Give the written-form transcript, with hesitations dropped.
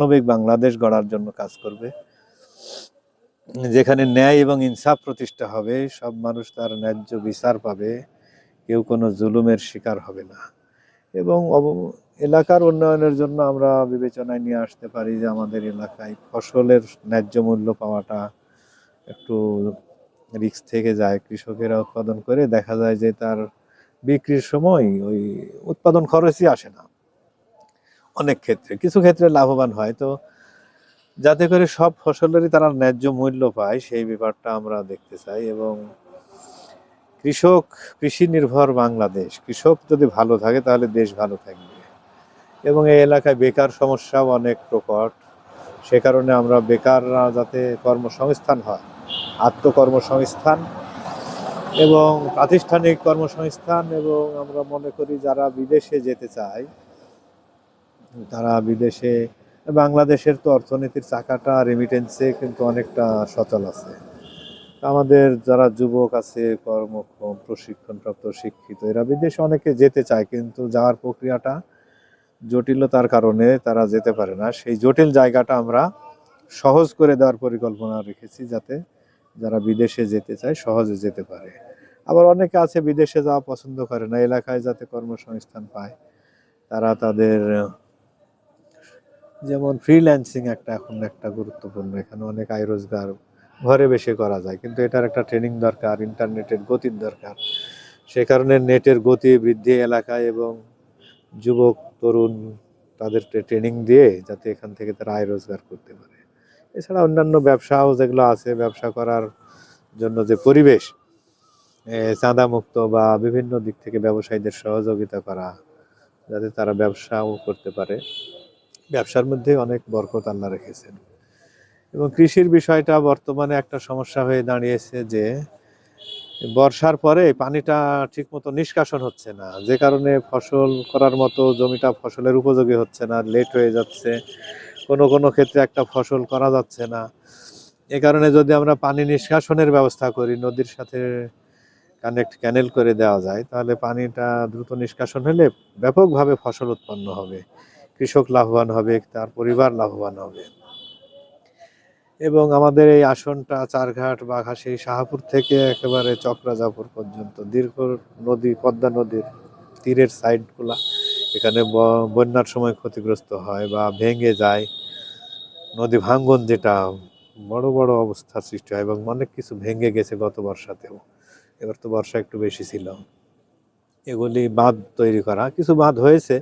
মানবিক বাংলাদেশ গড়ার জন্য কাজ করবে, যেখানে ন্যায় এবং ইনসাফ প্রতিষ্ঠা হবে, সব মানুষ তার ন্যায্য বিচার পাবে, কেউ কোনো জুলুমের শিকার হবে না। এবং এলাকার উন্নয়নের জন্য আমরা বিবেচনায় নিয়ে আসতে পারি যে আমাদের এলাকায় ফসলের ন্যায্য মূল্য পাওয়াটা একটু রিস্ক থেকে যায়। কৃষকেরা উৎপাদন করে দেখা যায় যে তার বিক্রির সময় ওই উৎপাদন খরচই আসে না, অনেক ক্ষেত্রে কিছু ক্ষেত্রে লাভবান হয়। তো যাতে করে সব ফসলেরই তারা ন্যায্য মূল্য পায় সেই ব্যাপারটা আমরা দেখতে চাই। এবং কৃষি নির্ভর বাংলাদেশ, কৃষক যদি ভালো থাকে তাহলে দেশ ভালো থাকবে। এবং এই এলাকায় বেকার সমস্যাও অনেক প্রকট, সে কারণে আমরা বেকাররা যাতে কর্মসংস্থান হয়, আত্মকর্মসংস্থান এবং প্রাতিষ্ঠানিক কর্মসংস্থান, এবং আমরা মনে করি যারা বিদেশে যেতে চায় তারা বিদেশে, বাংলাদেশের তো অর্থনীতির চাকাটা রেমিটেন্সে কিন্তু অনেকটা সচল আছে। আমাদের যারা যুবক আছে, কর্মক্ষম প্রশিক্ষণপ্রাপ্ত শিক্ষিত, এরা বিদেশে অনেকে যেতে চায়, কিন্তু যাওয়ার প্রক্রিয়াটা জটিলতার কারণে তারা যেতে পারে না। সেই জটিল জায়গাটা আমরা সহজ করে দেওয়ার পরিকল্পনা রেখেছি, যাতে যারা বিদেশে যেতে চায় সহজে যেতে পারে। আবার অনেকে আছে বিদেশে যাওয়া পছন্দ করে না, এলাকায় যাতে কর্মসংস্থান পায়, তারা তাদের যেমন ফ্রিল্যান্সিং এখন একটা গুরুত্বপূর্ণ, এখানে অনেক আয় রোজগার ঘরে বসে করা যায়, কিন্তু এটার একটা ট্রেনিং দরকার, ইন্টারনেটের গতির দরকার। সে কারণে নেটের গতি বৃদ্ধি এলাকায় এবং যুবক তরুণ তাদেরকে ট্রেনিং দিয়ে যাতে এখান থেকে তারা আয় রোজগার করতে পারে। এছাড়া অন্যান্য ব্যবসাও যেগুলো আছে, ব্যবসা করার জন্য যে পরিবেশ, চাঁদা মুক্ত বা বিভিন্ন দিক থেকে ব্যবসায়ীদের সহযোগিতা করা, যাতে তারা ব্যবসাও করতে পারে। ব্যবসার মধ্যে অনেক বরকত আল্লাহ রেখেছেন। এবং কৃষির বিষয়টা বর্তমানে একটা সমস্যা হয়ে দাঁড়িয়েছে যে বর্ষার পরে পানিটা ঠিকমতো নিষ্কাশন হচ্ছে না, যে কারণে ফসল করার মতো জমিটা ফসলের উপযোগী হচ্ছে না, লেট হয়ে যাচ্ছে, কোনো কোনো ক্ষেত্রে একটা ফসল করা যাচ্ছে না। এ কারণে যদি আমরা পানি নিষ্কাশনের ব্যবস্থা করি, নদীর সাথে ক্যানেল করে দেওয়া যায়, তাহলে পানিটা দ্রুত নিষ্কাশন হলে ব্যাপকভাবে ফসল উৎপন্ন হবে, কৃষক লাভবান হবে, তার পরিবার লাভবান হবে। এবং আমাদের এই আসনটা চারঘাট, বাঘাশী, শাহপুর থেকে একেবারে চক্রাজাপুর পর্যন্ত দীর্ঘ নদী, পদ্মা নদীর তীরের সাইডগুলা, এখানে বন্যার সময় ক্ষতিগ্রস্ত হয় বা ভেঙে যায়, নদী ভাঙ্গন যেটা বড় বড় অবস্থা সৃষ্টি হয়, এবং অনেক কিছু ভেঙে গেছে গত বর্ষাতেও। এবার তো বর্ষা একটু বেশি ছিল। এগুলি বাঁধ তৈরি করা, কিছু বাঁধ হয়েছে,